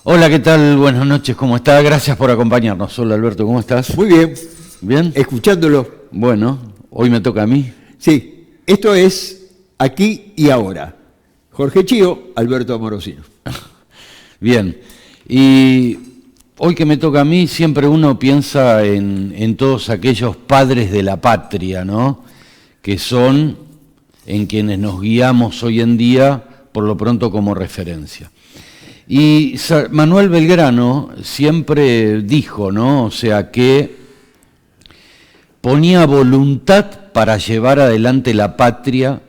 Hola, ¿qué tal? Buenas noches, ¿cómo está? Gracias por acompañarnos. Hola, Alberto, ¿cómo estás? Muy bien, ¿Bien? escuchándolo. Bueno, hoy me toca a mí. Sí, esto es Aquí y Ahora. Jorge Chío, Alberto Amorosino. Bien. Y hoy que me toca a mí, siempre uno piensa en todos aquellos padres de la patria, ¿no? Que son en quienes nos guiamos hoy en día, por lo pronto como referencia. Y Manuel Belgrano siempre dijo, ¿no? O sea, que ponía voluntad para llevar adelante la patria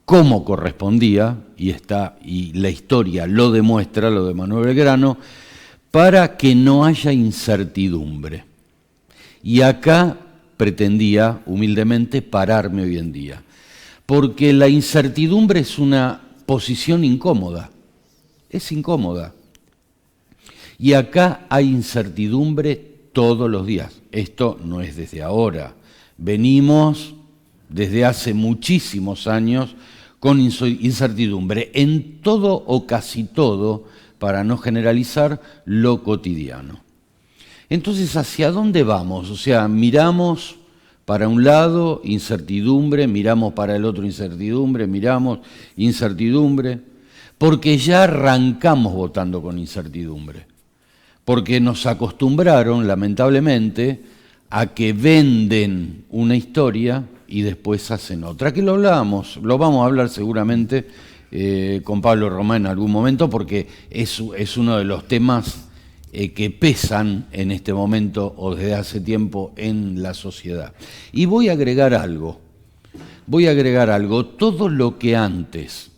como correspondía, y la historia lo demuestra, lo de Manuel Belgrano, para que no haya incertidumbre. Y acá pretendía humildemente pararme hoy en día, porque la incertidumbre es una posición incómoda, es incómoda. Y acá hay incertidumbre todos los días. Esto no es desde ahora. Venimos desde hace muchísimos años con incertidumbre en todo o casi todo, para no generalizar, lo cotidiano. Entonces, ¿hacia dónde vamos? O sea, miramos para un lado incertidumbre, miramos para el otro incertidumbre, miramos incertidumbre, porque ya arrancamos votando con incertidumbre. Porque nos acostumbraron, lamentablemente, a que venden una historia y después hacen otra. Que lo vamos a hablar seguramente con Pablo Román en algún momento, porque es uno de los temas que pesan en este momento o desde hace tiempo en la sociedad. Y voy a agregar algo, todo lo que antes,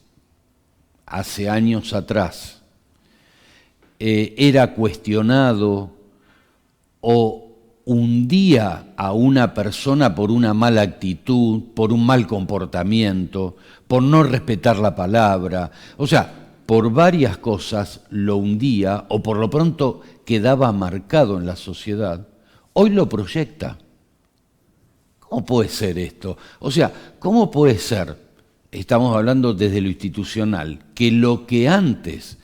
hace años atrás, era cuestionado o hundía a una persona por una mala actitud, por un mal comportamiento, por no respetar la palabra, o sea, por varias cosas lo hundía o por lo pronto quedaba marcado en la sociedad, hoy lo proyecta. ¿Cómo puede ser esto? O sea, ¿cómo puede ser, estamos hablando desde lo institucional, que lo que antes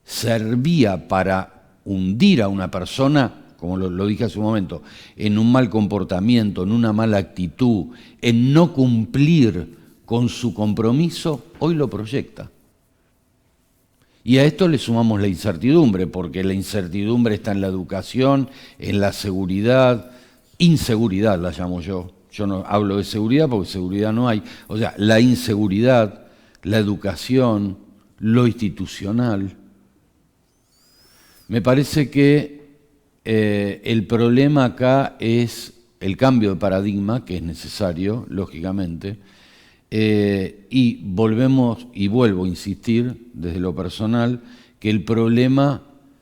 servía para hundir a una persona, como lo dije hace un momento, en un mal comportamiento, en una mala actitud, en no cumplir con su compromiso, hoy lo proyecta? Y a esto le sumamos la incertidumbre, porque la incertidumbre está en la educación, en la seguridad, inseguridad la llamo yo. Yo no hablo de seguridad porque seguridad no hay. O sea, la inseguridad, la educación, lo institucional. Me parece que el problema acá es el cambio de paradigma, que es necesario, lógicamente, y vuelvo a insistir desde lo personal, que el problema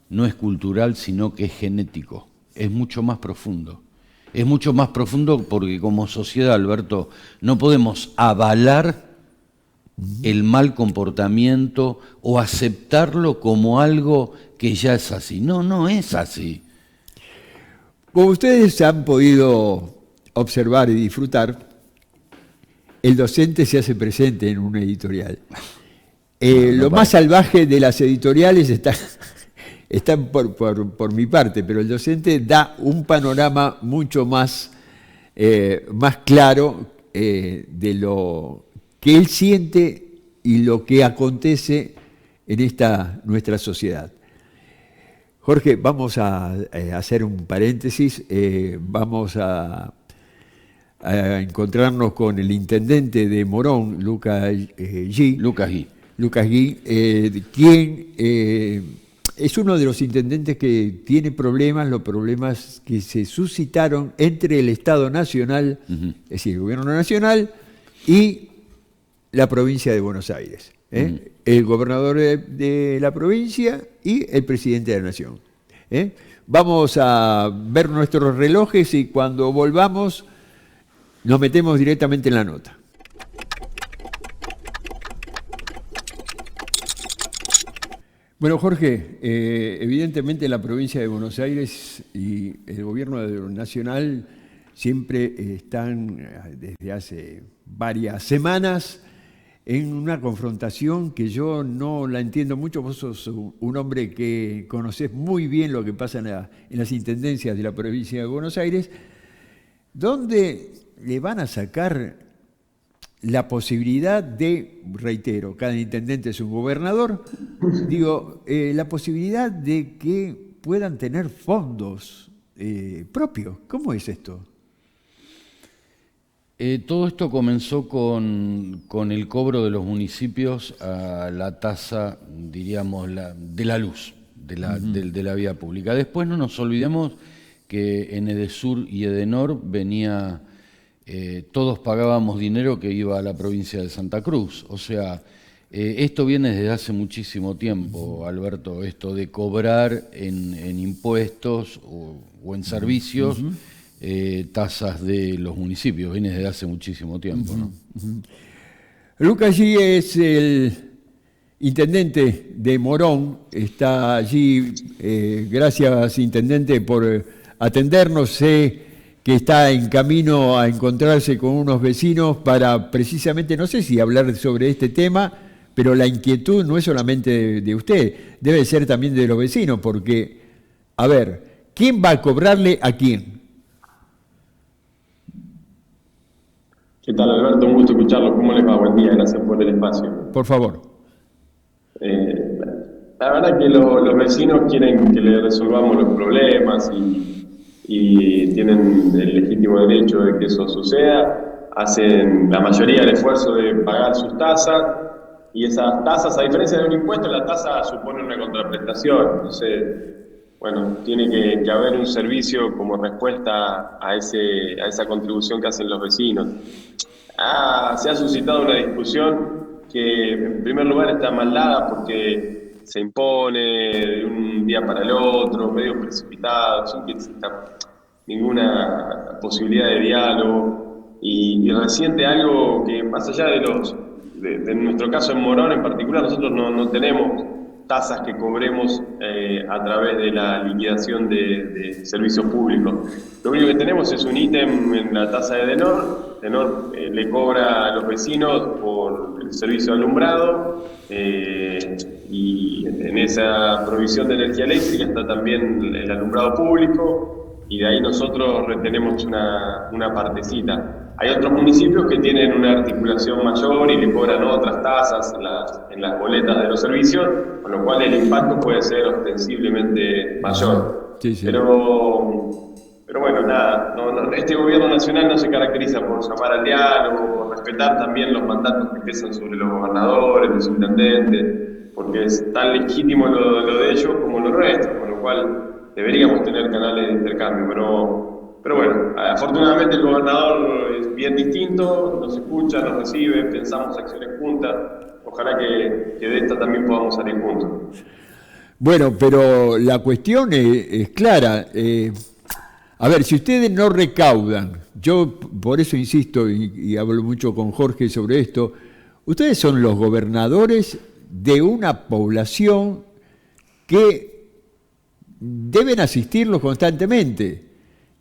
no es cultural, sino que es genético, es mucho más profundo. Es mucho más profundo porque como sociedad, Alberto, no podemos avalar el mal comportamiento o aceptarlo como algo que ya es así. No, no es así. Como ustedes han podido observar y disfrutar, el docente se hace presente en una editorial. No Lo más salvaje de las editoriales están por mi parte, pero el docente da un panorama mucho más claro de lo que él siente y lo que acontece en esta nuestra sociedad. Jorge, vamos a hacer un paréntesis, vamos a encontrarnos con el intendente de Morón, Lucas Gui, quien es uno de los intendentes que tiene los problemas que se suscitaron entre el Estado Nacional, es decir, el Gobierno Nacional, y la provincia de Buenos Aires. El gobernador de la provincia y el presidente de la Nación. Vamos a ver nuestros relojes y cuando volvamos nos metemos directamente en la nota. Bueno, Jorge, evidentemente la provincia de Buenos Aires y el gobierno nacional siempre están, desde hace varias semanas, en una confrontación que yo no la entiendo mucho. Vos sos un hombre que conocés muy bien lo que pasa en las intendencias de la provincia de Buenos Aires, donde le van a sacar la posibilidad de, reitero, cada intendente es un gobernador, digo, la posibilidad de que puedan tener fondos propios. ¿Cómo es esto? Todo esto comenzó con el cobro de los municipios a la tasa, diríamos, de la luz, de la vía pública. Después no nos olvidemos que en Edesur y Edenor venía, todos pagábamos dinero que iba a la provincia de Santa Cruz. O sea, esto viene desde hace muchísimo tiempo, Alberto, esto de cobrar en impuestos o en servicios. Tasas de los municipios, viene desde hace muchísimo tiempo, ¿no? Lucas allí es el intendente de Morón, está allí. Gracias, intendente, por atendernos. Sé que está en camino a encontrarse con unos vecinos para precisamente, no sé si hablar sobre este tema, pero la inquietud no es solamente de usted, debe ser también de los vecinos, porque, a ver, ¿quién va a cobrarle a quién? ¿Qué tal, Alberto? Un gusto escucharlo. ¿Cómo les va? Buen día, gracias por el espacio. Por favor. La verdad que los vecinos quieren que les resolvamos los problemas y tienen el legítimo derecho de que eso suceda. Hacen la mayoría del esfuerzo de pagar sus tasas y esas tasas, a diferencia de un impuesto, la tasa supone una contraprestación. Entonces, bueno, tiene que haber un servicio como respuesta a esa contribución que hacen los vecinos. Se ha suscitado una discusión que en primer lugar está mal dada porque se impone de un día para el otro, medio precipitado, sin que exista ninguna posibilidad de diálogo y resiente algo que más allá de nuestro caso en Morón en particular, nosotros no tenemos tasas que cobremos a través de la liquidación de servicios públicos. Lo único que tenemos es un ítem en la tasa de Edenor. Edenor le cobra a los vecinos por el servicio de alumbrado y en esa provisión de energía eléctrica está también el alumbrado público y de ahí nosotros retenemos una partecita. Hay otros municipios que tienen una articulación mayor y le cobran otras tasas en las boletas de los servicios, con lo cual el impacto puede ser ostensiblemente mayor. Sí. Pero bueno, nada, este gobierno nacional no se caracteriza por llamar al diálogo, por respetar también los mandatos que pesan sobre los gobernadores, los intendentes, porque es tan legítimo lo de ellos como lo nuestro, con lo cual deberíamos tener canales de intercambio, pero bueno, afortunadamente el gobernador es bien distinto, nos escucha, nos recibe, pensamos acciones juntas, ojalá que de esta también podamos salir juntos. Bueno, pero la cuestión es clara. A ver, si ustedes no recaudan, yo por eso insisto y hablo mucho con Jorge sobre esto, ustedes son los gobernadores de una población que deben asistirlos constantemente.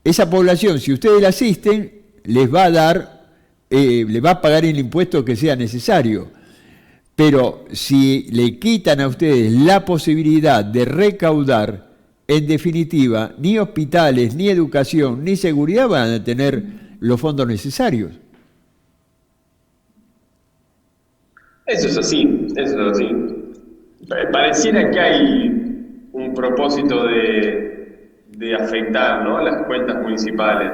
Esa población, si ustedes la asisten, les va a pagar el impuesto que sea necesario. Pero si le quitan a ustedes la posibilidad de recaudar, en definitiva, ni hospitales, ni educación, ni seguridad van a tener los fondos necesarios. Eso es así. Pareciera que hay un propósito de afectar, ¿no?, las cuentas municipales,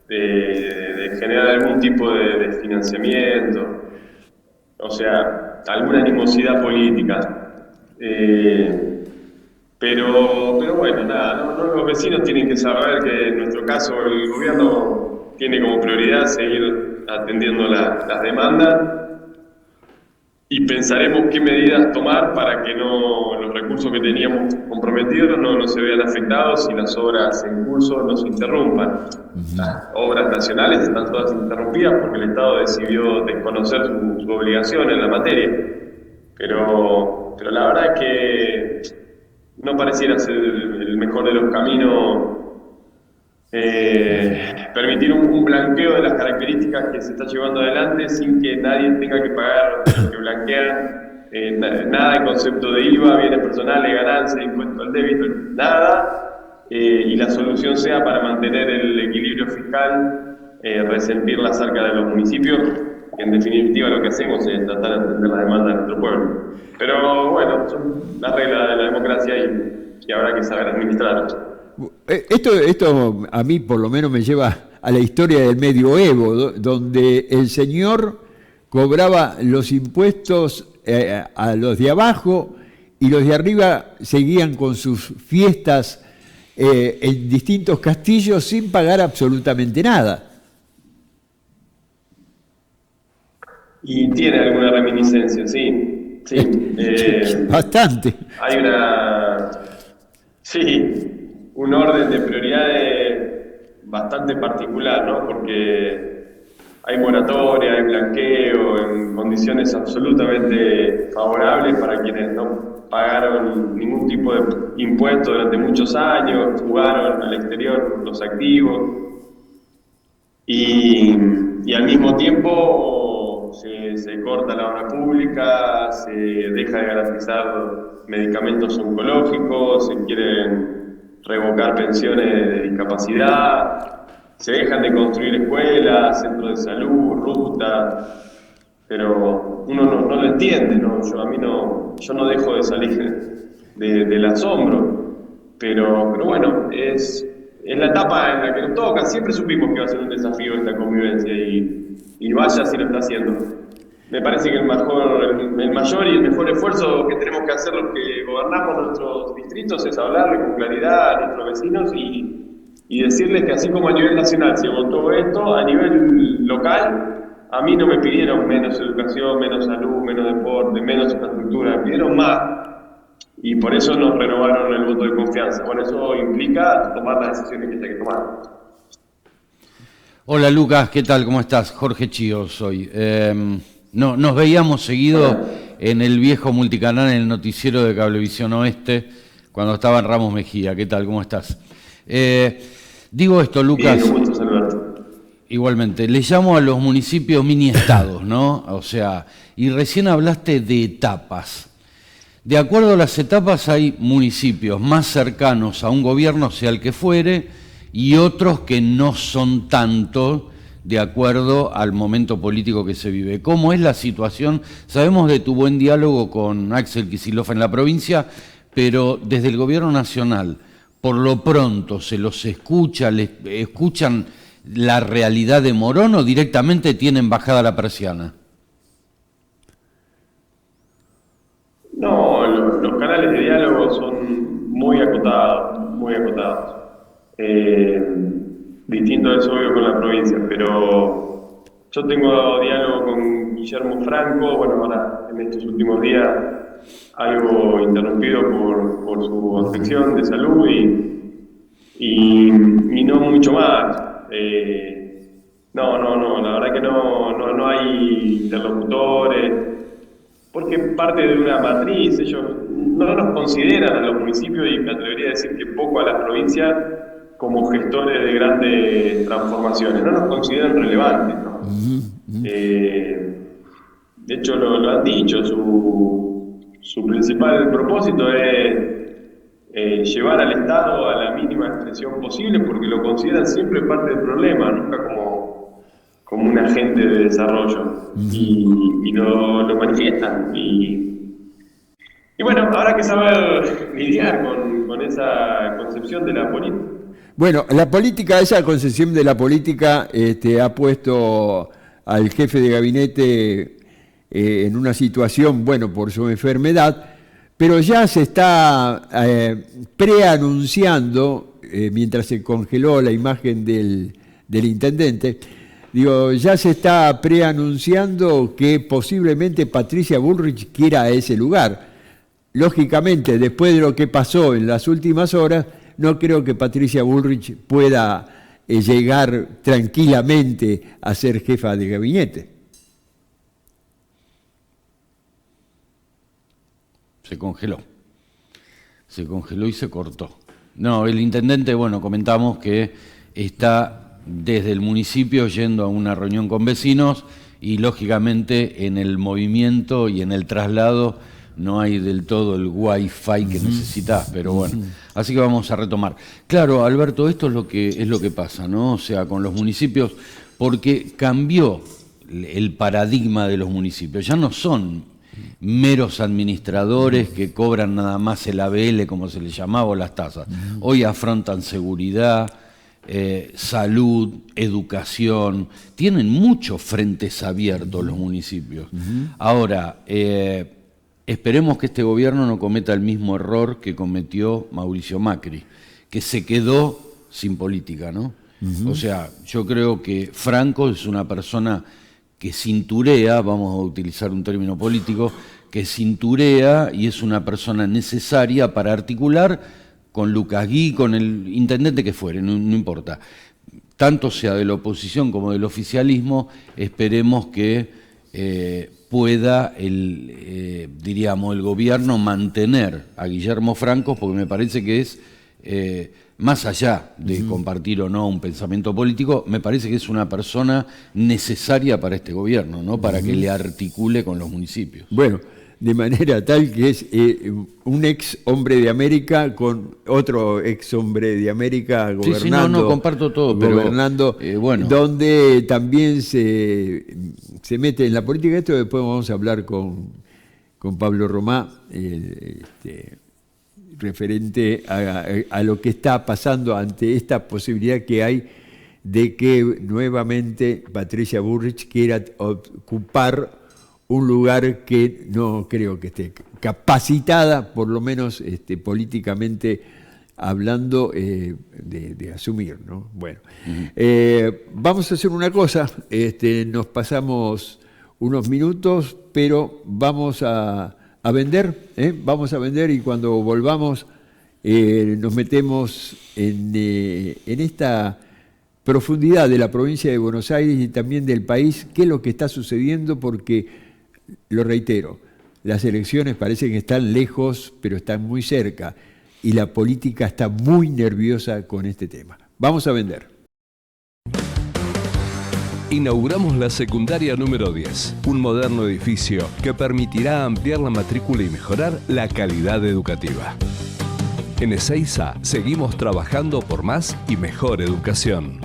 de generar algún tipo de financiamiento, o sea, alguna animosidad política. Pero bueno, nada, los vecinos tienen que saber que en nuestro caso el gobierno tiene como prioridad seguir atendiendo las demandas y pensaremos qué medidas tomar para que los recursos que teníamos comprometidos no se vean afectados y las obras en curso no se interrumpan. Las obras nacionales están todas interrumpidas porque el Estado decidió desconocer su obligación en la materia. Pero la verdad es que no pareciera ser el mejor de los caminos permitir un blanqueo de las características que se está llevando adelante sin que nadie tenga que pagar lo que blanquean. Nada de concepto de IVA, bienes personales, ganancias, impuesto al débito, nada. Y la solución sea para mantener el equilibrio fiscal, resentir las arcas de los municipios, que en definitiva lo que hacemos es tratar de atender la demanda de nuestro pueblo. Pero bueno, son las reglas de la democracia y habrá que saber administrarlas. Esto a mí por lo menos me lleva a la historia del medioevo, donde el señor cobraba los impuestos a los de abajo y los de arriba seguían con sus fiestas en distintos castillos sin pagar absolutamente nada. Y tiene alguna reminiscencia, sí. Bastante. Hay un orden de prioridades bastante particular, ¿no? Porque hay moratoria, hay blanqueo en condiciones absolutamente favorables para quienes no pagaron ningún tipo de impuesto durante muchos años, jugaron al exterior los activos y al mismo tiempo se corta la obra pública, se deja de garantizar medicamentos oncológicos, se quieren revocar pensiones de discapacidad, se dejan de construir escuelas, centros de salud, rutas, pero uno no lo entiende, ¿no? Yo no dejo de salir del asombro, pero bueno, es la etapa en la que nos toca. Siempre supimos que iba a ser un desafío esta convivencia y vaya si lo está haciendo. Me parece que el mayor y el mejor esfuerzo que tenemos que hacer los que gobernamos nuestros distritos es hablarle con claridad a nuestros vecinos y decirles que así como a nivel nacional se votó esto, a nivel local, a mí no me pidieron menos educación, menos salud, menos deporte, menos infraestructura, me pidieron más. Y por eso nos renovaron el voto de confianza. Bueno, eso implica tomar las decisiones que hay que tomar. Hola Lucas, ¿qué tal? ¿Cómo estás? Jorge Chío soy. Nos veíamos seguido en el viejo multicanal, en el noticiero de Cablevisión Oeste, cuando estaba en Ramos Mejía. ¿Qué tal? ¿Cómo estás? Digo esto, Lucas. Bien, un gusto saludarte. Igualmente, le llamo a los municipios mini estados, ¿no? O sea, y recién hablaste de etapas. De acuerdo a las etapas hay municipios más cercanos a un gobierno, sea el que fuere, y otros que no son tanto de acuerdo al momento político que se vive. ¿Cómo es la situación? Sabemos de tu buen diálogo con Axel Kicillof en la provincia, pero desde el gobierno nacional, por lo pronto, ¿se los escucha, les escuchan la realidad de Morón o directamente tienen bajada la persiana? No, los canales de diálogo son muy acotados, muy acotados. Distinto es obvio con la provincia, pero yo tengo diálogo con Guillermo Franco, bueno, ahora en estos últimos días algo interrumpido por su afección de salud y no mucho más. No, la verdad que no hay interlocutores, porque parte de una matriz, ellos no nos consideran a los municipios y me atrevería a decir que poco a las provincias como gestores de grandes transformaciones, no nos consideran relevantes, ¿no? De hecho lo han dicho, su principal propósito es llevar al Estado a la mínima expresión posible porque lo consideran siempre parte del problema, nunca como un agente de desarrollo y lo manifiestan y bueno, habrá que saber lidiar con esa concepción de la política. Bueno, la política, esa concepción de la política ha puesto al jefe de gabinete en una situación, bueno, por su enfermedad, pero ya se está preanunciando, mientras se congeló la imagen del intendente, ya se está preanunciando que posiblemente Patricia Bullrich quiera ese lugar. Lógicamente, después de lo que pasó en las últimas horas, no creo que Patricia Bullrich pueda llegar tranquilamente a ser jefa de gabinete. Se congeló y se cortó. No, el intendente, bueno, comentamos que está desde el municipio yendo a una reunión con vecinos y lógicamente en el movimiento y en el traslado no hay del todo el wifi que necesitas, pero bueno, así que vamos a retomar. Claro, Alberto, esto es lo que pasa, ¿no? O sea, con los municipios, porque cambió el paradigma de los municipios, ya no son meros administradores que cobran nada más el ABL, como se les llamaba, o las tasas. Hoy afrontan seguridad, salud, educación, tienen muchos frentes abiertos los municipios. Ahora, esperemos que este gobierno no cometa el mismo error que cometió Mauricio Macri, que se quedó sin política, ¿no? O sea, yo creo que Franco es una persona que cinturea, vamos a utilizar un término político, que cinturea y es una persona necesaria para articular con Lucas Gui, con el intendente que fuere, no importa. Tanto sea de la oposición como del oficialismo, esperemos que pueda diríamos, el gobierno mantener a Guillermo Franco, porque me parece que es, más allá de compartir o no un pensamiento político, me parece que es una persona necesaria para este gobierno, ¿no? Para que le articule con los municipios. Bueno, de manera tal que es un ex hombre de América con otro ex hombre de América gobernando. Sí, no, comparto todo, pero gobernando, bueno, donde también se mete en la política. Esto después vamos a hablar con Pablo Romá, referente a lo que está pasando ante esta posibilidad que hay de que nuevamente Patricia Bullrich quiera ocupar un lugar que no creo que esté capacitada, por lo menos políticamente hablando, de asumir, ¿no? Bueno, vamos a hacer una cosa, nos pasamos unos minutos, pero vamos a vender, vamos a vender y cuando volvamos nos metemos en esta profundidad de la provincia de Buenos Aires y también del país, qué es lo que está sucediendo, porque, lo reitero, las elecciones parecen que están lejos, pero están muy cerca, y la política está muy nerviosa con este tema. Vamos a vender. Inauguramos la secundaria número 10, un moderno edificio que permitirá ampliar la matrícula y mejorar la calidad educativa. En Ezeiza seguimos trabajando por más y mejor educación.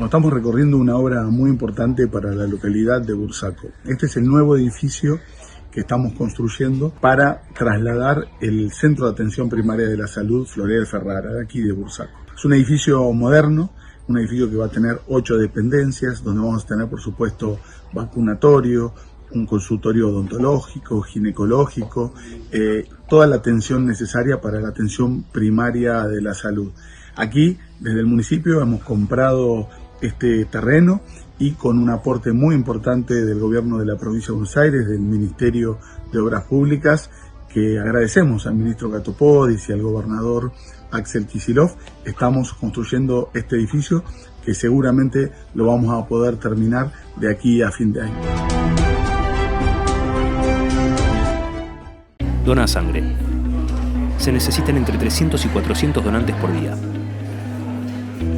Estamos recorriendo una obra muy importante para la localidad de Bursaco. Este es el nuevo edificio que estamos construyendo para trasladar el Centro de Atención Primaria de la Salud Floreal Ferrara, de aquí de Bursaco. Es un edificio moderno, un edificio que va a tener 8 dependencias, donde vamos a tener, por supuesto, vacunatorio, un consultorio odontológico, ginecológico, toda la atención necesaria para la atención primaria de la salud. Aquí, desde el municipio, hemos comprado este terreno y con un aporte muy importante del gobierno de la provincia de Buenos Aires, del Ministerio de Obras Públicas, que agradecemos al ministro Gatopodis y al gobernador Axel Kicillof. Estamos construyendo este edificio que seguramente lo vamos a poder terminar de aquí a fin de año. Dona sangre. Se necesitan entre 300 y 400 donantes por día.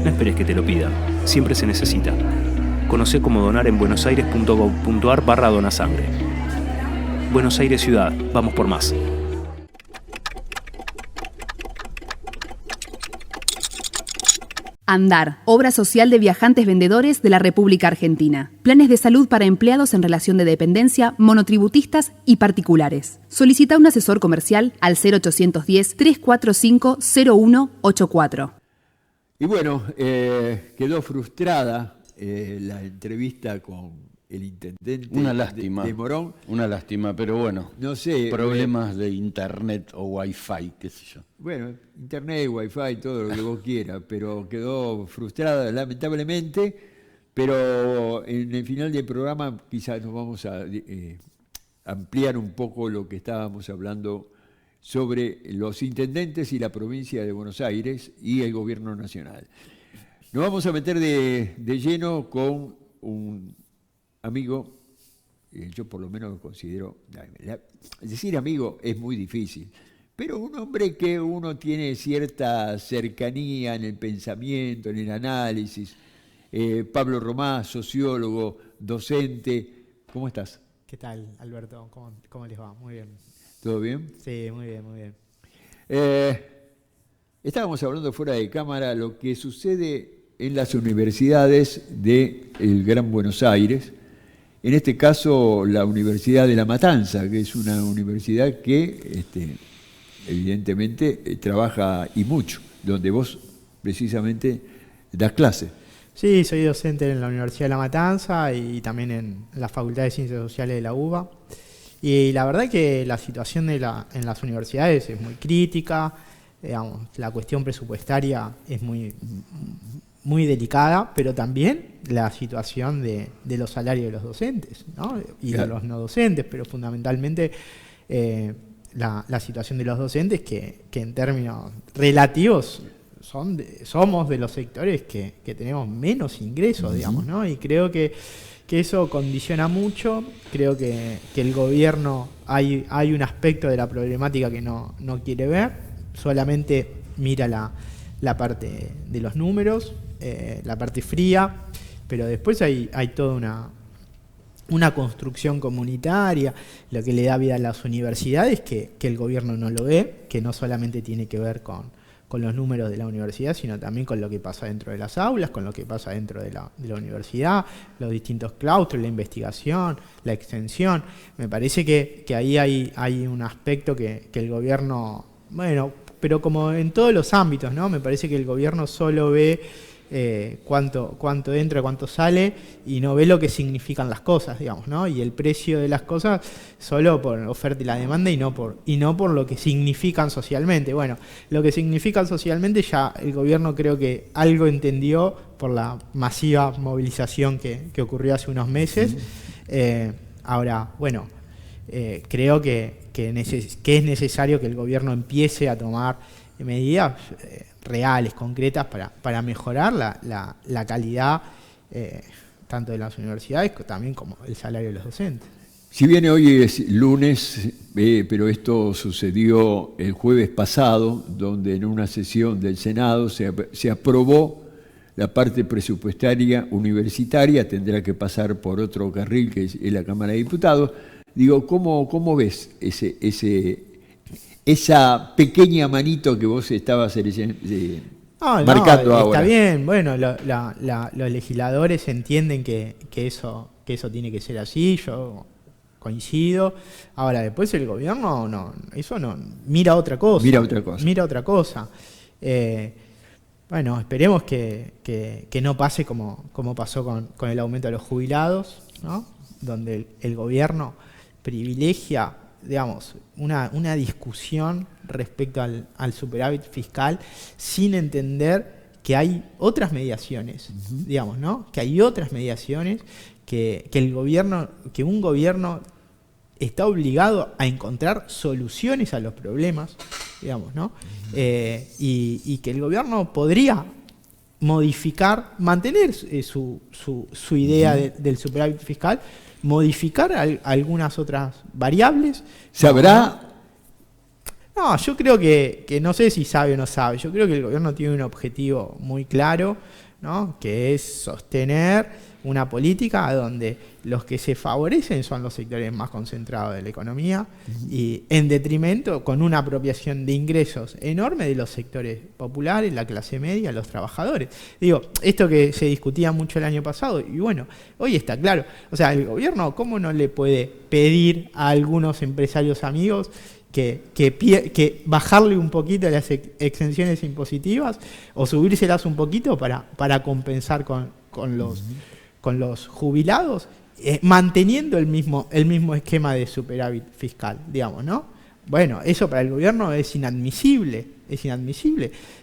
No esperes que te lo pidan, siempre se necesita. Conocé cómo donar en buenosaires.gov.ar/donasangre. Buenos Aires Ciudad, vamos por más. ANDAR, Obra Social de Viajantes Vendedores de la República Argentina. Planes de salud para empleados en relación de dependencia, monotributistas y particulares. Solicita un asesor comercial al 0810-345-0184. Y bueno, quedó frustrada la entrevista con el intendente una lástima, de Morón. Una lástima, pero bueno, no sé, problemas de internet o wifi, qué sé yo. Bueno, internet, wifi, todo lo que vos quieras, pero quedó frustrada lamentablemente, pero en el final del programa quizás nos vamos a ampliar un poco lo que estábamos hablando sobre los intendentes y la provincia de Buenos Aires y el gobierno nacional. Nos vamos a meter de lleno con un amigo, yo por lo menos lo considero, decir amigo es muy difícil, pero un hombre que uno tiene cierta cercanía en el pensamiento, en el análisis. Pablo Romá, sociólogo, docente. ¿Cómo estás? ¿Qué tal, Alberto? ¿Cómo les va? Muy bien. ¿Todo bien? Sí, muy bien, muy bien. Estábamos hablando fuera de cámara lo que sucede en las universidades del Gran Buenos Aires. En este caso, la Universidad de La Matanza, que es una universidad que evidentemente trabaja y mucho, donde vos precisamente das clases. Sí, soy docente en la Universidad de La Matanza y también en la Facultad de Ciencias Sociales de la UBA. Y la verdad que la situación en las universidades es muy crítica, digamos, la cuestión presupuestaria es muy delicada, pero también la situación de los salarios de los docentes, ¿no? Y de los no docentes, pero fundamentalmente la situación de los docentes que en términos relativos somos de los sectores que tenemos menos ingresos, digamos, ¿no? Y creo que eso condiciona mucho. Creo que el gobierno hay un aspecto de la problemática que no quiere ver, solamente mira la parte de los números, la parte fría, pero después hay toda una construcción comunitaria, lo que le da vida a las universidades, que el gobierno no lo ve, que no solamente tiene que ver con los números de la universidad, sino también con lo que pasa dentro de las aulas, con lo que pasa dentro de la universidad, los distintos claustros, la investigación, la extensión. Me parece que ahí hay un aspecto que el gobierno, bueno, pero como en todos los ámbitos, ¿no? Me parece que el gobierno solo ve cuánto entra, cuánto sale, y no ve lo que significan las cosas, digamos, ¿no? Y el precio de las cosas solo por oferta y la demanda y no por lo que significan socialmente. Bueno, lo que significan socialmente ya el gobierno creo que algo entendió por la masiva movilización que ocurrió hace unos meses. Ahora, bueno, creo que es necesario que el gobierno empiece a tomar medidas reales, concretas, para mejorar la calidad tanto de las universidades también como el salario de los docentes. Si bien hoy es lunes, pero esto sucedió el jueves pasado, donde en una sesión del Senado se aprobó la parte presupuestaria universitaria, tendrá que pasar por otro carril que es la Cámara de Diputados. Digo, ¿cómo ves esa pequeña manito que vos estabas marcando ahora? Está bien, bueno, los legisladores entienden que eso tiene que ser así, yo coincido. Ahora, después el gobierno mira otra cosa. Mira otra cosa. Bueno, esperemos que no pase como pasó con el aumento de los jubilados, ¿no? Donde el gobierno privilegia, digamos, una discusión respecto al superávit fiscal sin entender que hay otras mediaciones, digamos, ¿no? Que hay otras mediaciones que un gobierno está obligado a encontrar soluciones a los problemas, digamos, ¿no? Y que el gobierno podría modificar, mantener su idea del superávit fiscal, modificar algunas otras variables. ¿Sabrá? No, yo creo que no sé si sabe o no sabe. Yo creo que el gobierno tiene un objetivo muy claro, ¿no? Que es sostener una política donde los que se favorecen son los sectores más concentrados de la economía y en detrimento, con una apropiación de ingresos enorme de los sectores populares, la clase media, los trabajadores. Digo, esto que se discutía mucho el año pasado, y bueno, hoy está claro. O sea, el gobierno, ¿cómo no le puede pedir a algunos empresarios amigos que bajarle un poquito las exenciones impositivas o subírselas un poquito para compensar con los jubilados, manteniendo el mismo esquema de superávit fiscal, digamos, ¿no? Bueno, eso para el gobierno es inadmisible.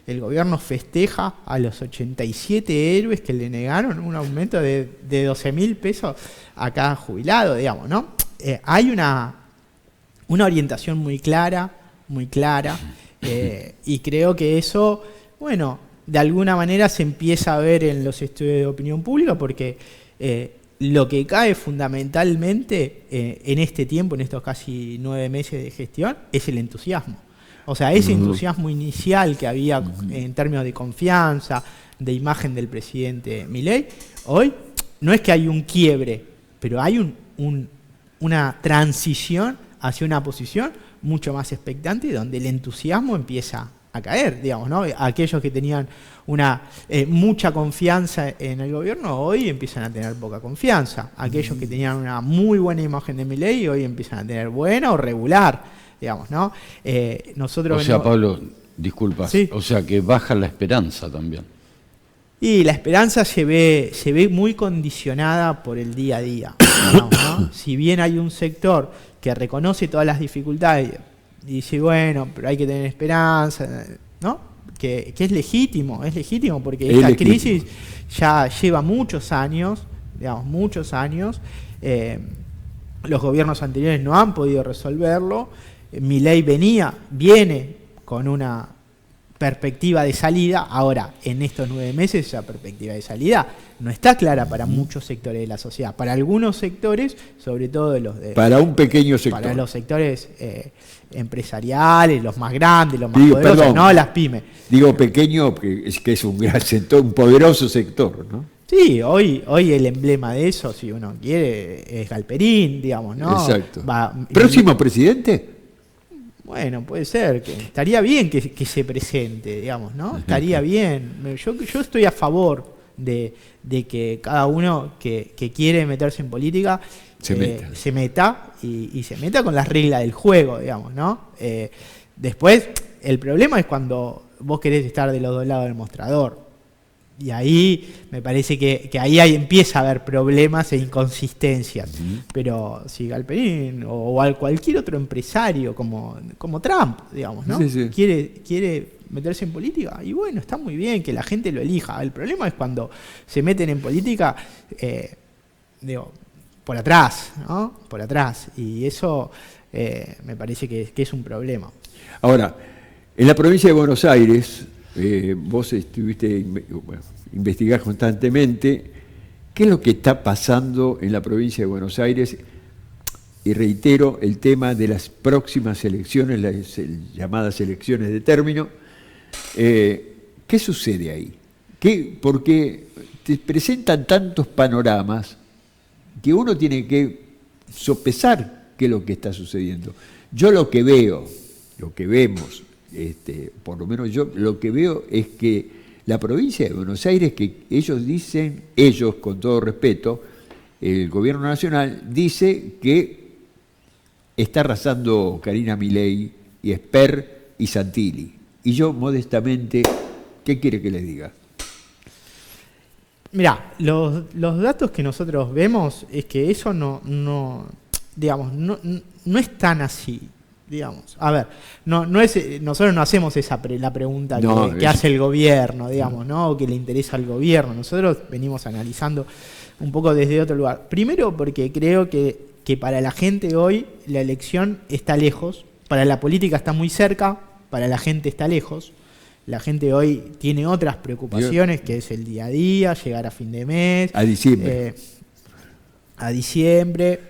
El gobierno festeja a los 87 héroes que le negaron un aumento de 12.000 pesos a cada jubilado, digamos, ¿no? Hay una orientación muy clara, y creo que eso, bueno, de alguna manera se empieza a ver en los estudios de opinión pública, porque lo que cae fundamentalmente en este tiempo, en estos casi 9 meses de gestión, es el entusiasmo. O sea, ese entusiasmo inicial que había en términos de confianza, de imagen del presidente Milei, hoy no es que hay un quiebre, pero hay una transición hacia una posición mucho más expectante, donde el entusiasmo empieza a caer, digamos, ¿no? Aquellos que tenían mucha confianza en el gobierno hoy empiezan a tener poca confianza. Aquellos que tenían una muy buena imagen de Milei hoy empiezan a tener buena o regular, digamos, ¿no? Nosotros Pablo, disculpa, ¿sí? O sea que baja la esperanza también. Y la esperanza se ve muy condicionada por el día a día, digamos, ¿no? Si bien hay un sector que reconoce todas las dificultades y dice, bueno, pero hay que tener esperanza, ¿no? Que es legítimo porque esta crisis ya lleva muchos años, digamos, los gobiernos anteriores no han podido resolverlo, Milei viene con una perspectiva de salida. Ahora, en estos 9 meses, esa perspectiva de salida no está clara para muchos sectores de la sociedad. Para algunos sectores, sobre todo para un pequeño sector. Para los sectores empresariales, los más grandes, los más poderosos, no las pymes. Digo pequeño, que es un gran sector, un poderoso sector, ¿no? Sí, hoy el emblema de eso, si uno quiere, es Galperín, digamos, ¿no? Exacto. ¿Próximo presidente? Bueno, puede ser, que estaría bien que se presente, digamos, ¿no? Estaría bien. Yo estoy a favor de que cada uno que quiere meterse en política se meta y se meta con las reglas del juego, digamos, ¿no? Después, el problema es cuando vos querés estar de los dos lados del mostrador. Y ahí me parece que ahí empieza a haber problemas e inconsistencias. Pero si Galperín o cualquier otro empresario como Trump, digamos, ¿no? Sí. Quiere meterse en política, y bueno, está muy bien que la gente lo elija. El problema es cuando se meten en política, por atrás, ¿no? Por atrás. Y eso me parece que es un problema. Ahora, en la provincia de Buenos Aires, vos investigás constantemente qué es lo que está pasando en la provincia de Buenos Aires, y reitero el tema de las próximas elecciones, las llamadas elecciones de término. ¿Qué sucede ahí? Porque te presentan tantos panoramas que uno tiene que sopesar qué es lo que está sucediendo. Yo lo que vemos, por lo menos yo lo que veo es que la provincia de Buenos Aires, que ellos con todo respeto, el gobierno nacional dice que está arrasando Karina Milei y Esper y Santilli. Y yo modestamente, ¿qué quiere que les diga? Mirá, los datos que nosotros vemos es que eso no es tan así. Digamos, a ver, nosotros no hacemos la pregunta que hace el gobierno, digamos, ¿no? O que le interesa al gobierno. Nosotros venimos analizando un poco desde otro lugar. Primero porque creo que para la gente hoy la elección está lejos, para la política está muy cerca, para la gente está lejos. La gente hoy tiene otras preocupaciones, que es el día a día, llegar a fin de mes. A diciembre.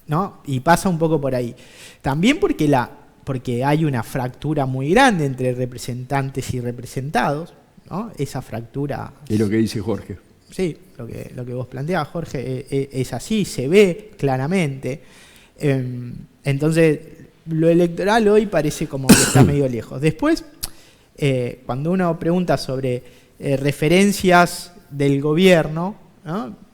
¿No? Y pasa un poco por ahí. También porque hay una fractura muy grande entre representantes y representados, ¿no? Esa fractura... Es lo que dice Jorge. sí, lo que vos planteás, Jorge, es así, se ve claramente. Entonces, lo electoral hoy parece como que está medio lejos. Después, cuando uno pregunta sobre referencias del gobierno, ¿no?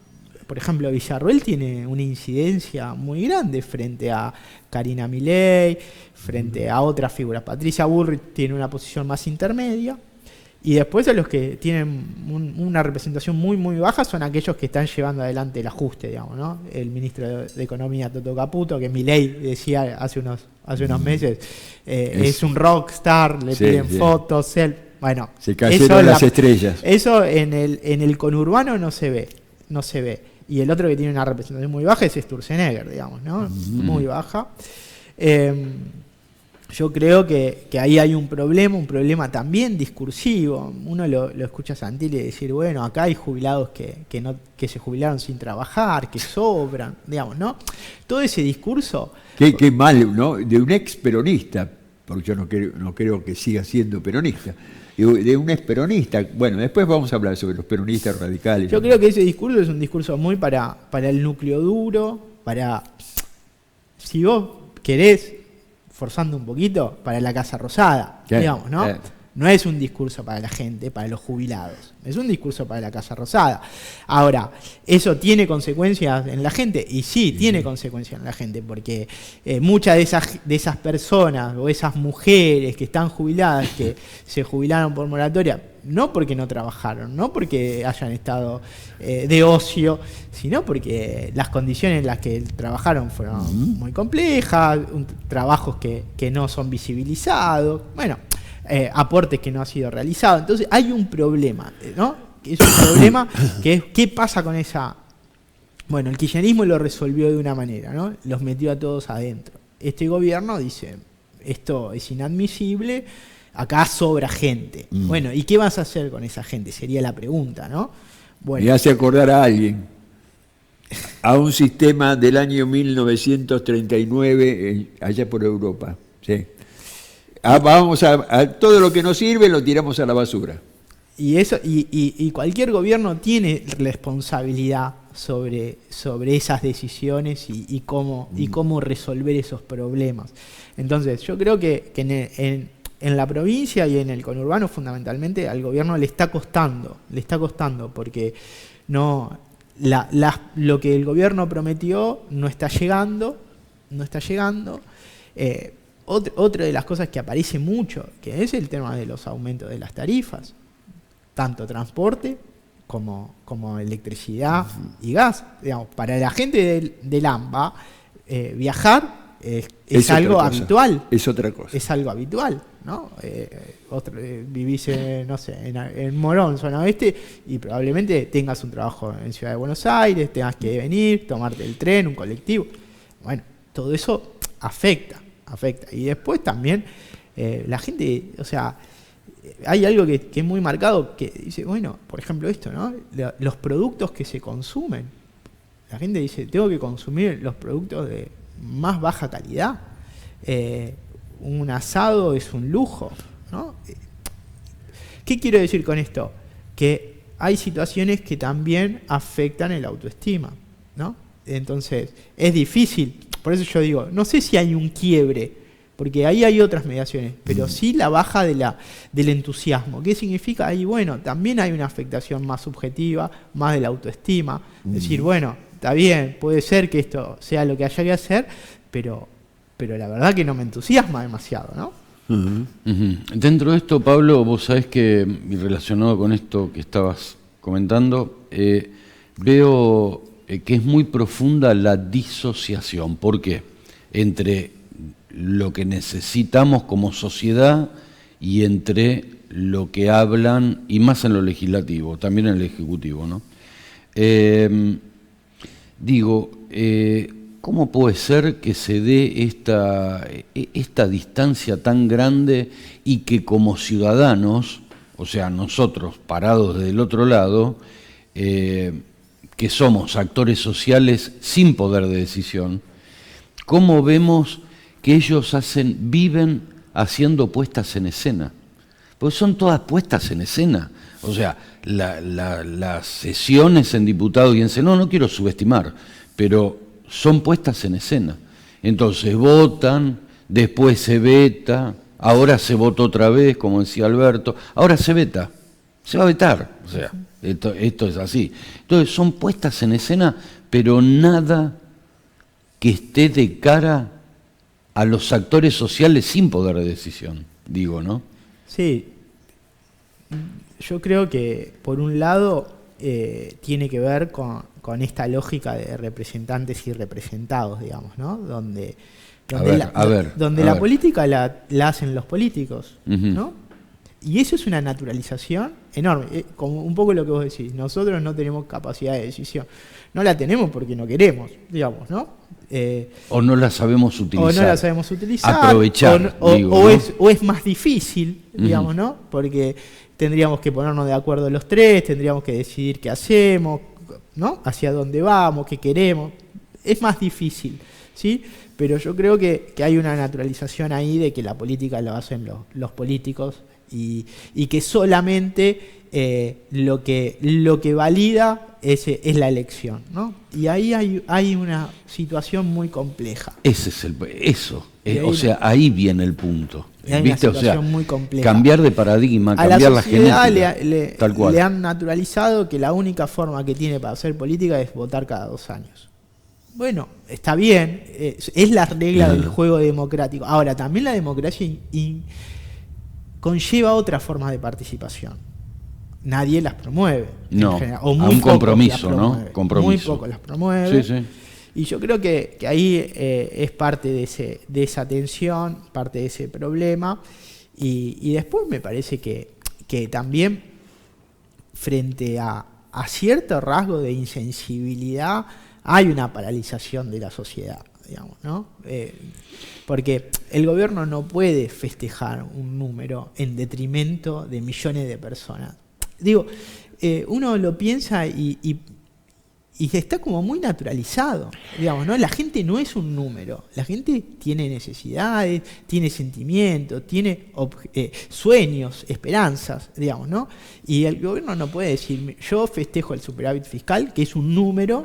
Por ejemplo, Villarroel tiene una incidencia muy grande frente a Karina Milei, frente a otras figuras. Patricia Bullrich tiene una posición más intermedia. Y después a los que tienen una representación muy, muy baja son aquellos que están llevando adelante el ajuste, digamos, ¿no? El ministro de Economía, Toto Caputo, que Milei decía hace unos meses, es un rockstar, le piden fotos, bueno, se cayeron las estrellas. Eso en el conurbano no se ve. Y el otro que tiene una representación muy baja es Sturzenegger, digamos, ¿no? Muy baja. Yo creo que ahí hay un problema también discursivo. Uno lo escucha a Santilli decir, bueno, acá hay jubilados que se jubilaron sin trabajar, que sobran, digamos, ¿no? Todo ese discurso... Qué mal, ¿no? De un ex peronista, porque yo no creo que siga siendo peronista, de un ex peronista. Bueno, después vamos a hablar sobre los peronistas radicales. Yo creo que ese discurso es un discurso muy para el núcleo duro, si vos querés, forzando un poquito, para la Casa Rosada, digamos, ¿no? No es un discurso para la gente, para los jubilados. Es un discurso para la Casa Rosada. Ahora, ¿eso tiene consecuencias en la gente? Y sí, tiene consecuencias en la gente, porque muchas de esas personas o esas mujeres que están jubiladas, que se jubilaron por moratoria, no porque no trabajaron, no porque hayan estado de ocio, sino porque las condiciones en las que trabajaron fueron muy complejas, trabajos que no son visibilizados, bueno, aportes que no han sido realizados. Entonces hay un problema, ¿no? Es un problema que es ¿qué pasa con esa? Bueno, el kirchnerismo lo resolvió de una manera, ¿no? Los metió a todos adentro. Este gobierno dice, esto es inadmisible, acá sobra gente. Bueno, ¿y qué vas a hacer con esa gente? Sería la pregunta, ¿no? Bueno, me hace acordar a alguien, a un sistema del año 1939 allá por Europa, ¿sí? Vamos a todo lo que nos sirve lo tiramos a la basura. Y eso y cualquier gobierno tiene responsabilidad sobre esas decisiones y cómo resolver esos problemas. Entonces, yo creo que en la provincia y en el conurbano fundamentalmente al gobierno le está costando porque lo que el gobierno prometió no está llegando. Otra de las cosas que aparece mucho, que es el tema de los aumentos de las tarifas, tanto transporte como electricidad y gas. Digamos, para la gente del AMBA, viajar es algo habitual. Es otra cosa. Es algo habitual, ¿no? Vivís en Morón, zona oeste, y probablemente tengas un trabajo en Ciudad de Buenos Aires, tengas que venir, tomarte el tren, un colectivo. Bueno, todo eso afecta. Y después también la gente, o sea, hay algo que es muy marcado, que dice, bueno, por ejemplo esto, ¿no? Los productos que se consumen. La gente dice, tengo que consumir los productos de más baja calidad. Un asado es un lujo, ¿no? ¿Qué quiero decir con esto? Que hay situaciones que también afectan el autoestima, ¿no? Entonces, es difícil. Por eso yo digo, no sé si hay un quiebre, porque ahí hay otras mediaciones, pero sí la baja del entusiasmo. ¿Qué significa? Ahí, bueno, también hay una afectación más subjetiva, más de la autoestima. Es decir, bueno, está bien, puede ser que esto sea lo que haya que hacer, pero la verdad que no me entusiasma demasiado, ¿no? Dentro de esto, Pablo, vos sabés que, y relacionado con esto que estabas comentando, veo que es muy profunda la disociación. ¿Por qué? Entre lo que necesitamos como sociedad y entre lo que hablan, y más en lo legislativo, también en el ejecutivo, ¿no? ¿Cómo puede ser que se dé esta distancia tan grande y que como ciudadanos, o sea, nosotros parados del otro lado, que somos actores sociales sin poder de decisión, cómo vemos que ellos viven haciendo puestas en escena? Pues son todas puestas en escena. O sea, las sesiones en diputados y en Senado, no quiero subestimar, pero son puestas en escena. Entonces votan, después se veta, ahora se vota otra vez, como decía Alberto, ahora se veta, se va a vetar. O sea, esto es así. Entonces son puestas en escena, pero nada que esté de cara a los actores sociales sin poder de decisión, digo, ¿no? Sí, yo creo que por un lado tiene que ver con esta lógica de representantes y representados, digamos, ¿no? Donde la política la hacen los políticos, ¿no? Y eso es una naturalización enorme, como un poco lo que vos decís, nosotros no tenemos capacidad de decisión, no la tenemos porque no queremos, digamos, ¿no? O no la sabemos utilizar. O no la sabemos utilizar. Aprovechar. O es más difícil, digamos, ¿no? Porque tendríamos que ponernos de acuerdo los tres, tendríamos que decidir qué hacemos, ¿no? Hacia dónde vamos, qué queremos. Es más difícil, ¿sí? Pero yo creo que hay una naturalización ahí de que la política lo hacen los políticos y que solamente lo que valida es la elección, ¿no? Y ahí hay una situación muy compleja. Ese es o sea, ahí viene el punto. ¿Viste? O sea, muy compleja. Cambiar de paradigma, cambiar la genética. Tal cual. Le han naturalizado que la única forma que tiene para hacer política es votar cada 2 años. Bueno, está bien, es la regla del juego democrático. Ahora, también la democracia conlleva otras formas de participación. Nadie las promueve. No, en general, o muy a un compromiso, ¿no? Compromiso. Muy poco las promueve. Sí, sí. Y yo creo que ahí es parte de esa tensión, parte de ese problema. Y después me parece que también frente a cierto rasgo de insensibilidad hay una paralización de la sociedad, digamos, ¿no? Porque el gobierno no puede festejar un número en detrimento de millones de personas. Digo, uno lo piensa y está como muy naturalizado, digamos, ¿no? La gente no es un número, la gente tiene necesidades, tiene sentimientos, tiene sueños, esperanzas, digamos, ¿no? Y el gobierno no puede decir, yo festejo el superávit fiscal, que es un número,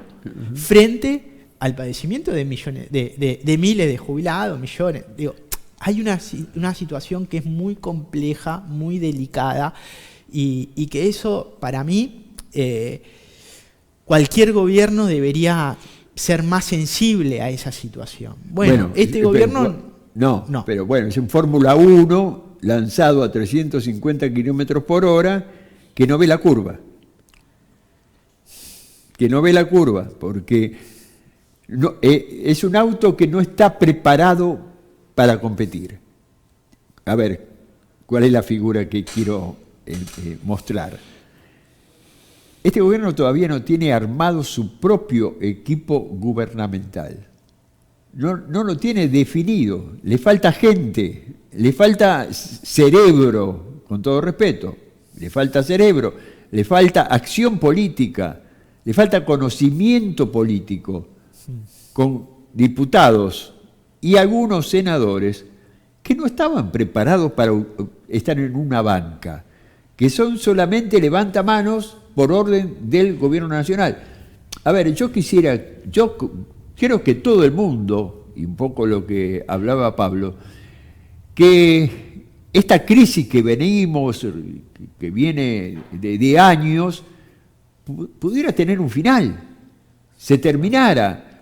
frente al padecimiento de millones, de miles de jubilados, millones. Digo, hay una situación que es muy compleja, muy delicada, y que eso, para mí, cualquier gobierno debería ser más sensible a esa situación. Bueno, este gobierno... No, pero bueno, es un Fórmula 1 lanzado a 350 kilómetros por hora que no ve la curva. Porque es un auto que no está preparado para competir. A ver, ¿cuál es la figura que quiero mostrar? Este gobierno todavía no tiene armado su propio equipo gubernamental. No lo tiene definido. Le falta gente, le falta cerebro, con todo respeto. Le falta cerebro, le falta acción política, le falta conocimiento político, con diputados y algunos senadores que no estaban preparados para estar en una banca, que son solamente levantamanos por orden del gobierno nacional. A ver, yo quiero que todo el mundo, y un poco lo que hablaba Pablo, que esta crisis que venimos, que viene de años, pudiera tener un final, se terminara,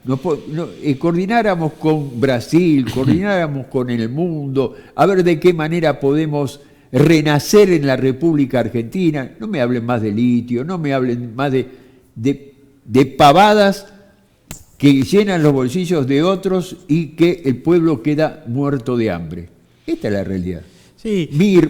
coordináramos con Brasil, coordináramos con el mundo, a ver de qué manera podemos renacer en la República Argentina. No me hablen más de litio, no me hablen más de pavadas que llenan los bolsillos de otros y que el pueblo queda muerto de hambre. Esta es la realidad. Sí.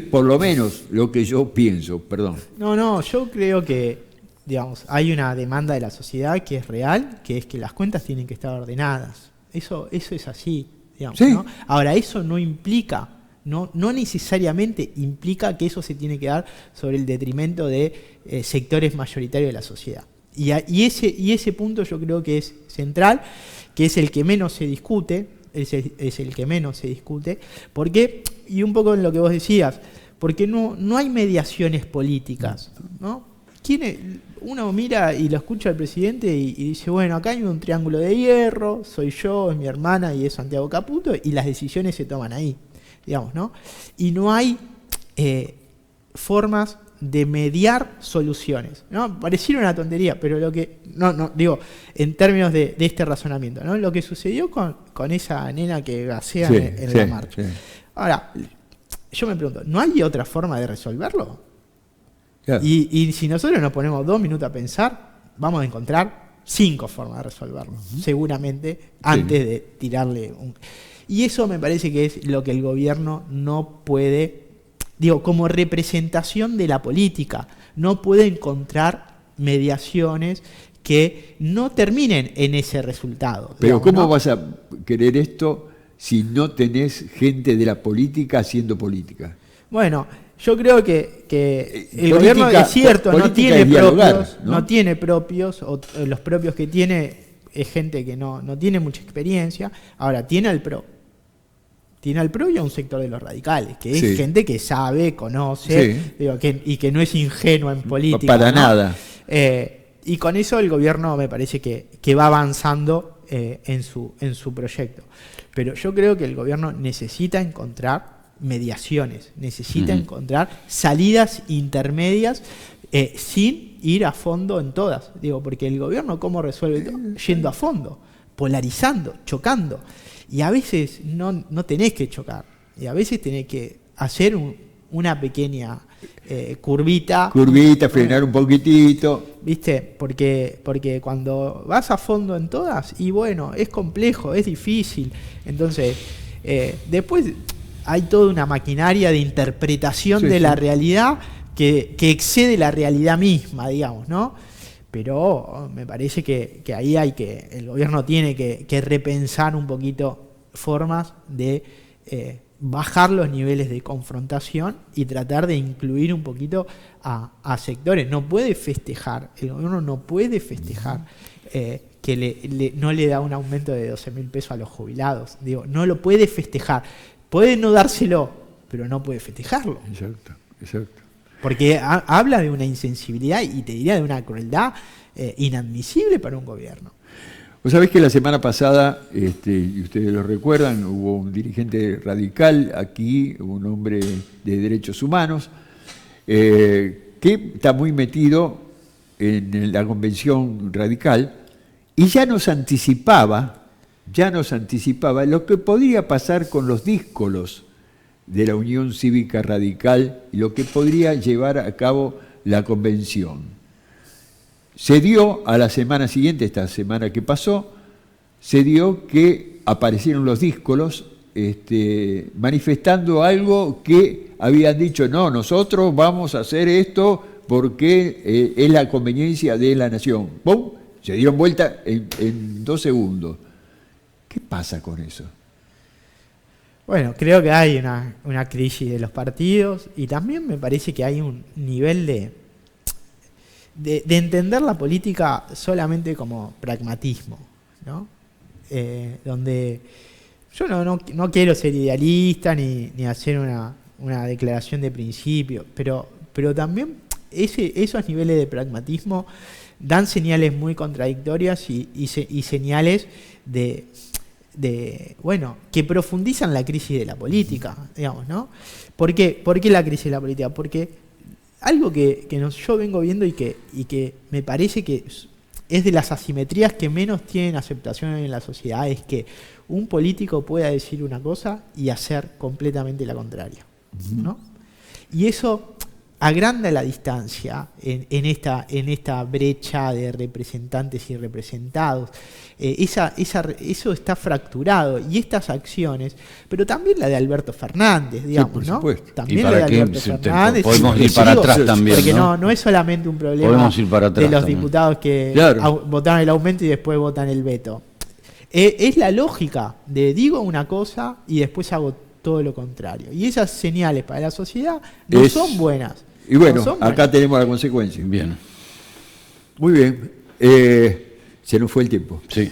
Por lo menos lo que yo pienso, perdón. No, yo creo que, digamos, hay una demanda de la sociedad que es real, que es que las cuentas tienen que estar ordenadas. Eso es así, digamos, ¿sí? ¿No? Ahora, eso no implica, no necesariamente implica que eso se tiene que dar sobre el detrimento de sectores mayoritarios de la sociedad. Y ese punto yo creo que es central, que es el que menos se discute, es el que menos se discute, porque, y un poco en lo que vos decías, porque no hay mediaciones políticas, ¿no? Uno mira y lo escucha al presidente y dice, bueno, acá hay un triángulo de hierro, soy yo, es mi hermana y es Santiago Caputo, y las decisiones se toman ahí, digamos, ¿no? Y no hay formas de mediar soluciones, ¿no? Pareciera una tontería, pero lo que, digo, en términos de este razonamiento, ¿no? Lo que sucedió con esa nena que gasea en la marcha. Sí. Ahora, yo me pregunto, ¿no hay otra forma de resolverlo? Claro. Y si nosotros nos ponemos 2 minutos a pensar, vamos a encontrar 5 formas de resolverlo, seguramente, antes de tirarle un... Y eso me parece que es lo que el gobierno no puede, digo, como representación de la política, no puede encontrar mediaciones que no terminen en ese resultado. Pero digamos, ¿cómo vas a querer esto si no tenés gente de la política haciendo política? Bueno, yo creo que el gobierno, es cierto, no tiene propios, o los propios que tiene es gente que no tiene mucha experiencia. Ahora, tiene al PRO y a un sector de los radicales, que es gente que sabe, conoce, digo, y que no es ingenua en política. Para nada. Y con eso el gobierno me parece que va avanzando en su proyecto. Pero yo creo que el gobierno necesita encontrar mediaciones, necesita encontrar salidas intermedias sin ir a fondo en todas. Digo, porque el gobierno, ¿cómo resuelve todo? Yendo a fondo, polarizando, chocando. Y a veces no tenés que chocar, y a veces tenés que hacer una pequeña curvita, frenar un poquitito. ¿Viste? Porque cuando vas a fondo en todas, y bueno, es complejo, es difícil. Entonces, después hay toda una maquinaria de interpretación de la realidad que excede la realidad misma, digamos, ¿no? Pero me parece que ahí el gobierno tiene que repensar un poquito formas de bajar los niveles de confrontación y tratar de incluir un poquito a sectores. El gobierno no puede festejar que no le da un aumento de 12.000 pesos a los jubilados. Digo, no lo puede festejar. Puede no dárselo, pero no puede festejarlo. Exacto. Porque habla de una insensibilidad y te diría de una crueldad inadmisible para un gobierno. Vos sabés que la semana pasada, y ustedes lo recuerdan, hubo un dirigente radical aquí, un hombre de derechos humanos, que está muy metido en la convención radical y ya nos anticipaba lo que podría pasar con los díscolos de la Unión Cívica Radical y lo que podría llevar a cabo la convención. Se dio a la semana siguiente, esta semana que pasó, se dio que aparecieron los díscolos manifestando algo que habían dicho, no, nosotros vamos a hacer esto porque es la conveniencia de la nación. ¡Pum! Se dieron vuelta en 2 segundos. ¿Qué pasa con eso? Bueno, creo que hay una crisis de los partidos y también me parece que hay un nivel de entender la política solamente como pragmatismo, ¿no? Donde yo no quiero ser idealista ni hacer una declaración de principio, pero también esos niveles de pragmatismo dan señales muy contradictorias y señales que profundizan la crisis de la política, digamos, ¿no? ¿Por qué la crisis de la política? Porque algo que yo vengo viendo y que me parece que es de las asimetrías que menos tienen aceptación en la sociedad, es que un político pueda decir una cosa y hacer completamente la contraria, ¿no? Y eso agranda la distancia en esta brecha de representantes y representados. Eso está fracturado, y estas acciones, pero también la de Alberto Fernández, digamos, ¿no? También la de Alberto Fernández. Podemos ir para atrás también, porque no es solamente un problema de los diputados que votaron el aumento y después votan el veto. Es la lógica de digo una cosa y después hago todo lo contrario. Y esas señales para la sociedad no son buenas. Y bueno, acá tenemos la consecuencia. Bien. Muy bien. Se nos fue el tiempo. Sí.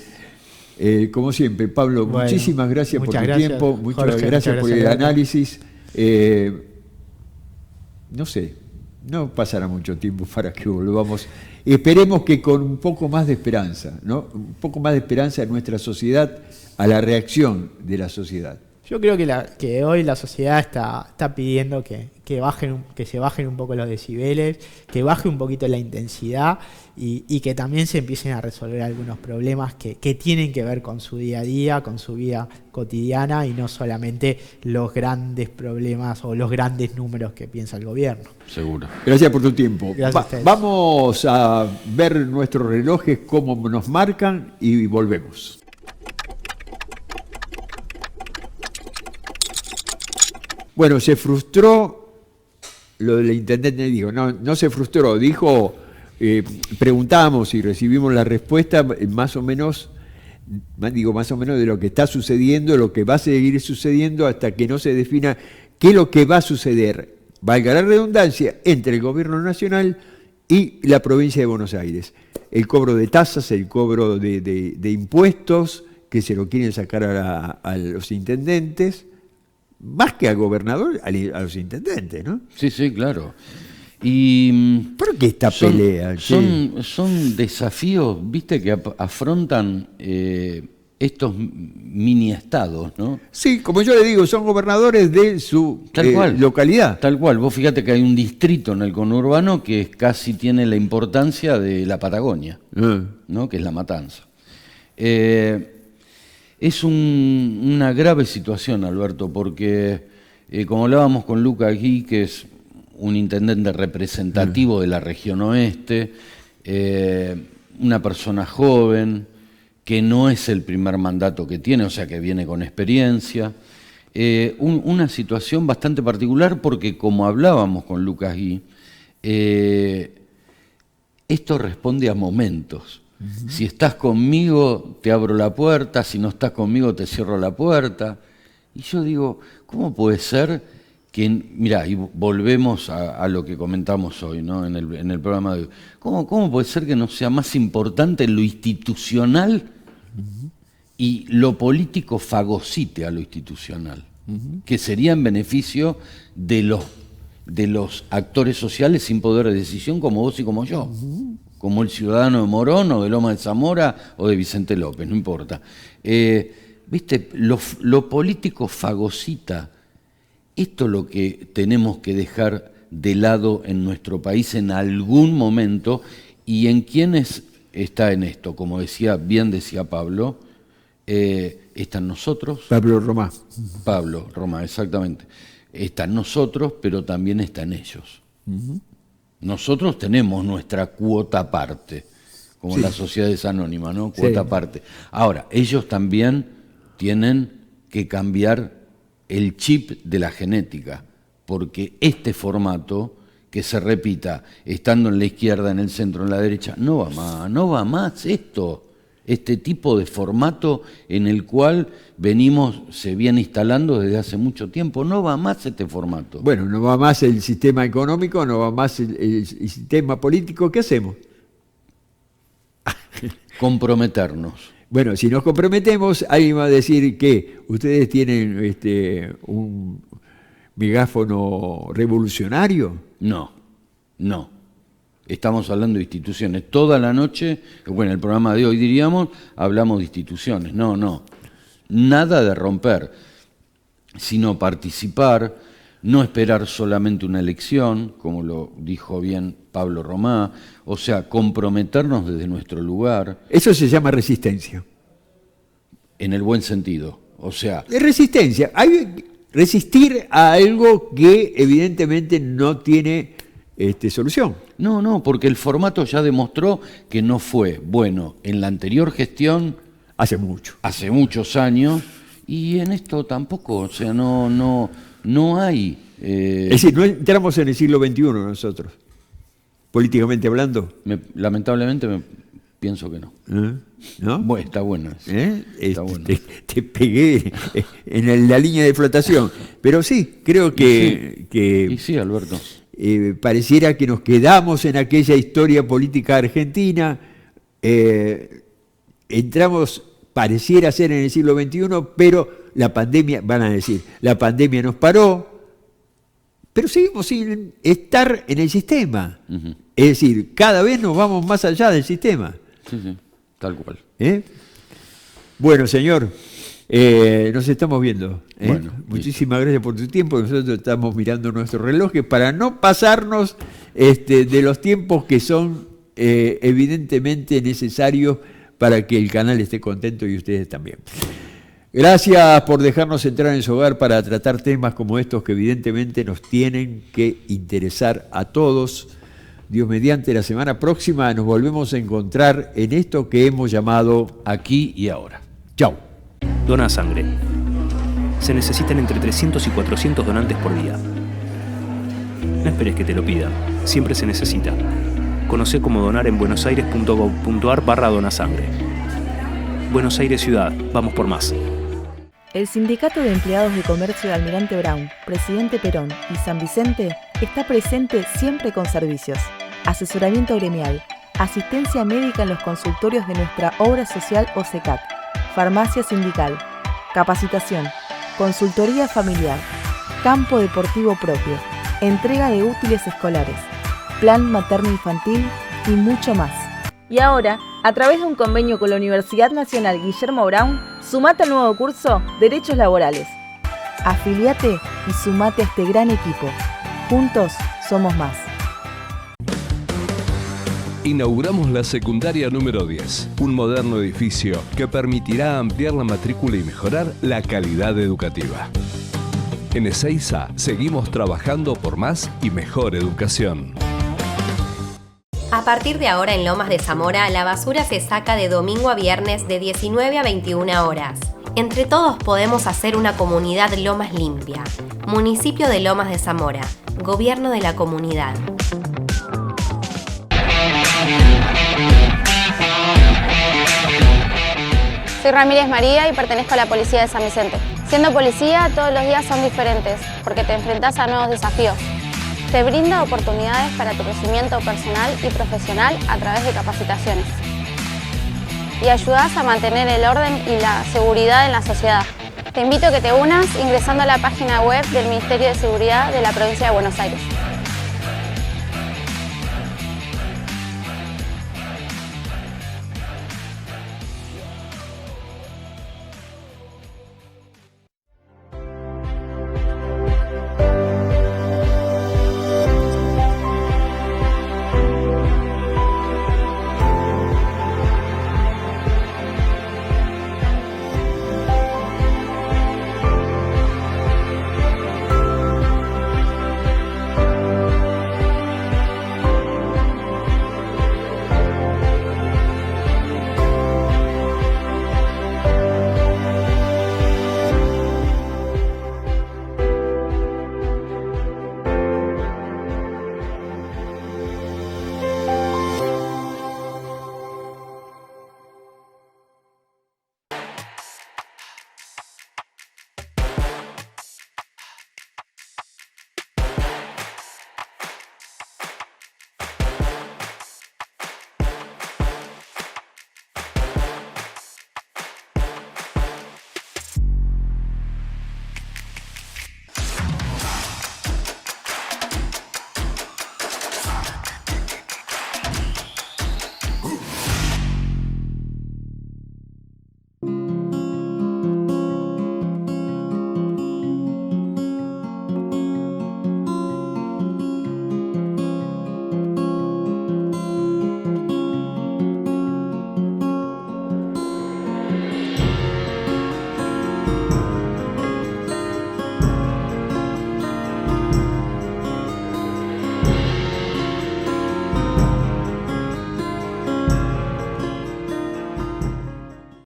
Como siempre, Pablo, muchísimas gracias por tu tiempo, muchas gracias por el análisis. no sé, no pasará mucho tiempo para que volvamos. Esperemos que con un poco más de esperanza, ¿no? Un poco más de esperanza en nuestra sociedad, a la reacción de la sociedad. Yo creo que hoy la sociedad está pidiendo que se bajen un poco los decibeles, que baje un poquito la intensidad y que también se empiecen a resolver algunos problemas que tienen que ver con su día a día, con su vida cotidiana y no solamente los grandes problemas o los grandes números que piensa el gobierno. Seguro. Gracias por tu tiempo. Gracias a ustedes. Vamos a ver nuestros relojes, cómo nos marcan y volvemos. Bueno, se frustró lo del intendente, dijo, no se frustró, dijo, preguntamos y recibimos la respuesta más o menos de lo que está sucediendo, lo que va a seguir sucediendo hasta que no se defina qué es lo que va a suceder, valga la redundancia, entre el gobierno nacional y la provincia de Buenos Aires. El cobro de tasas, el cobro de impuestos, que se lo quieren sacar a los intendentes, más que al gobernador, a los intendentes, ¿no? Sí, claro. Y ¿por qué esta pelea? Son desafíos, viste, que afrontan estos mini estados, ¿no? Sí, como yo le digo, son gobernadores de su localidad. Tal cual. Vos fíjate que hay un distrito en el conurbano que casi tiene la importancia de la Patagonia, ¿no? Que es La Matanza. Es una grave situación, Alberto, porque como hablábamos con Luca Gui, que es un intendente representativo de la región oeste, una persona joven, que no es el primer mandato que tiene, o sea que viene con experiencia, una situación bastante particular porque como hablábamos con Lucas Gui, esto responde a momentos. Si estás conmigo, te abro la puerta, si no estás conmigo, te cierro la puerta. Y yo digo, ¿cómo puede ser que, mirá, y volvemos a lo que comentamos hoy, ¿no? en el programa de hoy, ¿cómo puede ser que no sea más importante lo institucional y lo político fagocite a lo institucional? Que sería en beneficio de los actores sociales sin poder de decisión como vos y como yo. Como el ciudadano de Morón o de Loma de Zamora o de Vicente López, no importa. ¿Viste? Lo político fagocita. Esto es lo que tenemos que dejar de lado en nuestro país en algún momento. ¿Y en quiénes está en esto? Como bien decía Pablo, están nosotros. Pablo Romá. Pablo Romá, exactamente. Están nosotros, pero también están ellos. Nosotros tenemos nuestra cuota aparte, como las sociedades anónimas, ¿no? Cuota aparte. Ahora, ellos también tienen que cambiar el chip de la genética, porque este formato, que se repita estando en la izquierda, en el centro, en la derecha, no va más esto. Este tipo de formato en el cual se viene instalando desde hace mucho tiempo. No va más este formato. Bueno, no va más el sistema económico, no va más el sistema político. ¿Qué hacemos? Comprometernos. Bueno, si nos comprometemos, alguien va a decir que ustedes tienen un megáfono revolucionario. No. Estamos hablando de instituciones. Toda la noche, bueno, el programa de hoy diríamos, hablamos de instituciones. No. Nada de romper, sino participar, no esperar solamente una elección, como lo dijo bien Pablo Romá, o sea, comprometernos desde nuestro lugar. Eso se llama resistencia. En el buen sentido, o sea... Es resistencia. Hay resistir a algo que evidentemente no tiene solución. No, porque el formato ya demostró que no fue bueno en la anterior gestión. Hace muchos años. Y en esto tampoco, o sea, no hay... Es decir, no entramos en el siglo XXI nosotros, políticamente hablando. Lamentablemente pienso que no. ¿No? Bueno, está bueno. Está bueno. Te pegué en la línea de flotación. Pero sí, creo que... Y sí, Alberto. Pareciera que nos quedamos en aquella historia política argentina, entramos, pareciera ser en el siglo XXI, pero la pandemia, van a decir, la pandemia nos paró, pero seguimos sin estar en el sistema. Es decir, cada vez nos vamos más allá del sistema. Sí, tal cual. Bueno, señor, nos estamos viendo. Bueno, muchísimas gracias por tu tiempo. Nosotros estamos mirando nuestros relojes para no pasarnos de los tiempos que son evidentemente necesarios para que el canal esté contento y ustedes también. Gracias por dejarnos entrar en su hogar para tratar temas como estos que evidentemente nos tienen que interesar a todos. Dios mediante, la semana próxima nos volvemos a encontrar en esto que hemos llamado Aquí y Ahora. Chau. Dona sangre. Se necesitan entre 300 y 400 donantes por día. No esperes que te lo pidan. Siempre se necesita. Conocé cómo donar en buenosaires.gov.ar/donasangre. Buenos Aires Ciudad. Vamos por más. El Sindicato de Empleados de Comercio de Almirante Brown, Presidente Perón y San Vicente está presente siempre con servicios, asesoramiento gremial, asistencia médica en los consultorios de nuestra obra social OSECAC, farmacia sindical, capacitación, consultoría familiar, campo deportivo propio, entrega de útiles escolares, plan materno-infantil y mucho más. Y ahora, a través de un convenio con la Universidad Nacional Guillermo Brown, sumate al nuevo curso Derechos Laborales. Afiliate y sumate a este gran equipo. Juntos somos más. Inauguramos la secundaria número 10, un moderno edificio que permitirá ampliar la matrícula y mejorar la calidad educativa. En Ezeiza seguimos trabajando por más y mejor educación. A partir de ahora en Lomas de Zamora, la basura se saca de domingo a viernes de 19 a 21 horas. Entre todos podemos hacer una comunidad Lomas limpia. Municipio de Lomas de Zamora. Gobierno de la comunidad. Soy Ramírez María y pertenezco a la Policía de San Vicente. Siendo policía, todos los días son diferentes, porque te enfrentás a nuevos desafíos. Te brinda oportunidades para tu crecimiento personal y profesional a través de capacitaciones. Y ayudás a mantener el orden y la seguridad en la sociedad. Te invito a que te unas ingresando a la página web del Ministerio de Seguridad de la Provincia de Buenos Aires.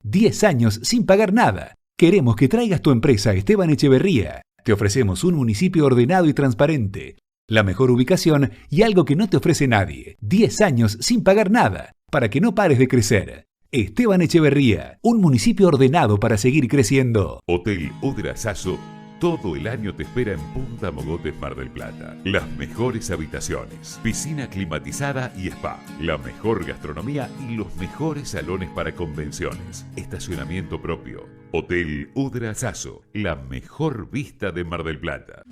$10 años sin pagar nada. Queremos que traigas tu empresa a Esteban Echeverría. Te ofrecemos un municipio ordenado y transparente, la mejor ubicación y algo que no te ofrece nadie. 10 años sin pagar nada, para que no pares de crecer. Esteban Echeverría, un municipio ordenado para seguir creciendo. Hotel Udra Sasso, todo el año te espera en Punta Mogotes, Mar del Plata. Las mejores habitaciones, piscina climatizada y spa, la mejor gastronomía y los mejores salones para convenciones. Estacionamiento propio. Hotel Udra Sasso, la mejor vista de Mar del Plata.